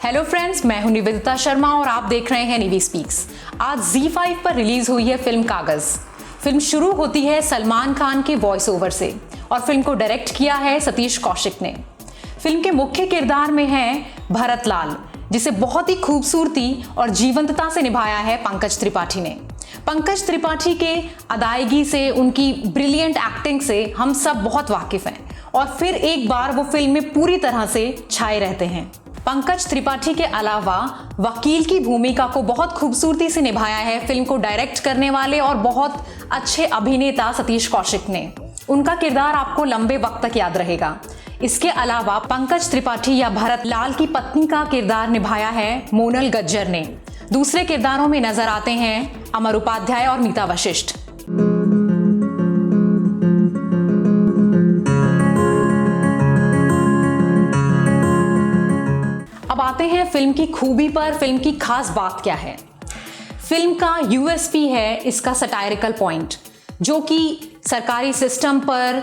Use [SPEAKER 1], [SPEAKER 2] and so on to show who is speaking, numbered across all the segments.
[SPEAKER 1] Hello friends, मैं हूं निवेदिता शर्मा और आप देख रहे हैं निवी स्पीक्स। आज ZEE5 पर रिलीज हुई है फिल्म कागज। फिल्म शुरू होती है सलमान खान के वॉइस ओवर से और फिल्म को डायरेक्ट किया है सतीश कौशिक ने। फिल्म के मुख्य किरदार में है भरत लाल, जिसे बहुत ही खूबसूरती और जीवंतता से निभाया है पंकज त्रिपाठी ने। पंकज त्रिपाठी के अदायगी से, उनकी ब्रिलियंट एक्टिंग से हम सब बहुत वाकिफ हैं और फिर एक बार वो फिल्म में पूरी तरह से छाए रहते हैं। पंकज त्रिपाठी के अलावा वकील की भूमिका को बहुत खूबसूरती से निभाया है फिल्म को डायरेक्ट करने वाले और बहुत अच्छे अभिनेता सतीश कौशिक ने। उनका किरदार आपको लंबे वक्त तक याद रहेगा। इसके अलावा पंकज त्रिपाठी या भरत लाल की पत्नी का किरदार निभाया है मोनल गज्जर ने। दूसरे किरदारों में नजर आते हैं अमर उपाध्याय और मीता वशिष्ठ। अब आते हैं फिल्म की खूबी पर। फिल्म की खास बात क्या है? फिल्म का यूएसपी है इसका सटायरिकल पॉइंट, जो कि सरकारी सिस्टम पर,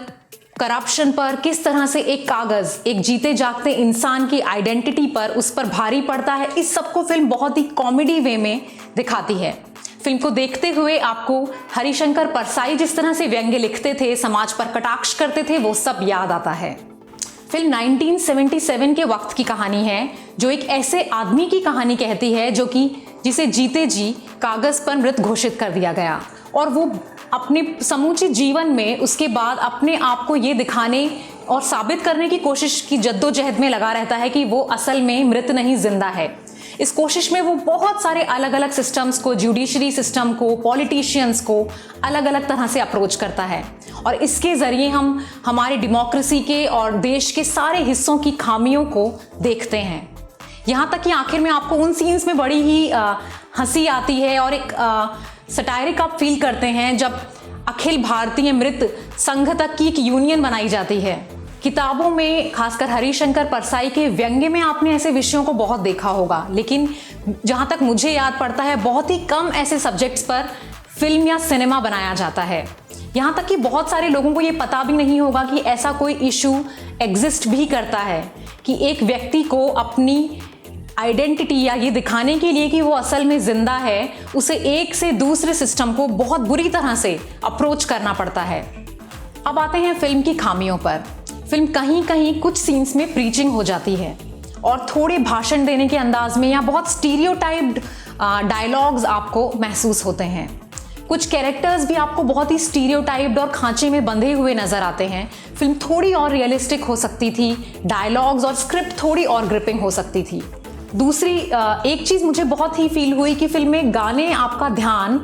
[SPEAKER 1] करप्शन पर किस तरह से एक कागज, एक जीते जागते इंसान की आइडेंटिटी पर, उस पर भारी पड़ता है। इस सबको फिल्म बहुत ही कॉमेडी वे में दिखाती है। फिल्म को देखते हुए आपको हरिशंकर परसाई जिस तरह से व्यंग्य लिखते थे, समाज पर कटाक्ष करते थे, वो सब याद आता है। फिल्म 1977 के वक्त की कहानी है, जो एक ऐसे आदमी की कहानी कहती है जिसे जीते जी कागज पर मृत घोषित कर दिया गया और वो अपने समूचे जीवन में उसके बाद अपने आप को ये दिखाने और साबित करने की कोशिश की जद्दोजहद में लगा रहता है कि वो असल में मृत नहीं, जिंदा है। इस कोशिश में वो बहुत सारे अलग अलग सिस्टम्स को, जुडिशरी सिस्टम को, पॉलिटिशियंस को अलग अलग तरह से अप्रोच करता है और इसके ज़रिए हम हमारे डेमोक्रेसी के और देश के सारे हिस्सों की खामियों को देखते हैं। यहाँ तक कि आखिर में आपको उन सीन्स में बड़ी ही हंसी आती है और एक सटायरिक आप फील करते हैं जब अखिल भारतीय मृत संघ तक की एक यूनियन बनाई जाती है। किताबों में, खासकर हरिशंकर परसाई के व्यंग्य में आपने ऐसे विषयों को बहुत देखा होगा, लेकिन जहाँ तक मुझे याद पड़ता है बहुत ही कम ऐसे सब्जेक्ट्स पर फिल्म या सिनेमा बनाया जाता है। यहाँ तक कि बहुत सारे लोगों को ये पता भी नहीं होगा कि ऐसा कोई इशू एग्जिस्ट भी करता है कि एक व्यक्ति को अपनी आइडेंटिटी या ये दिखाने के लिए कि वो असल में जिंदा है, उसे एक से दूसरे सिस्टम को बहुत बुरी तरह से अप्रोच करना पड़ता है। अब आते हैं फिल्म की खामियों पर। फिल्म कहीं कहीं कुछ सीन्स में प्रीचिंग हो जाती है और थोड़े भाषण देने के अंदाज में या बहुत स्टीरियोटाइप्ड डायलॉग्स आपको महसूस होते हैं। कुछ कैरेक्टर्स भी आपको बहुत ही स्टीरियोटाइप्ड और खांचे में बंधे हुए नजर आते हैं। फिल्म थोड़ी और रियलिस्टिक हो सकती थी, डायलॉग्स और स्क्रिप्ट थोड़ी और ग्रिपिंग हो सकती थी। दूसरी एक चीज़ मुझे बहुत ही फील हुई कि फिल्म में गाने आपका ध्यान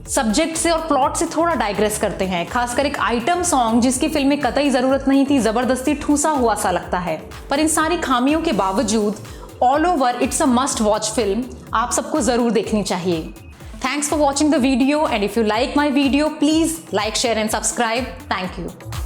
[SPEAKER 1] सब्जेक्ट से और प्लॉट से थोड़ा डाइग्रेस करते हैं। खासकर एक आइटम सॉन्ग जिसकी फिल्म में कतई ज़रूरत नहीं थी, ज़बरदस्ती ठूसा हुआ सा लगता है। पर इन सारी खामियों के बावजूद all over it's a must watch film, आप सबको ज़रूर देखनी चाहिए। Thanks for watching the video, and if you like my video, please like, share and subscribe. Thank you.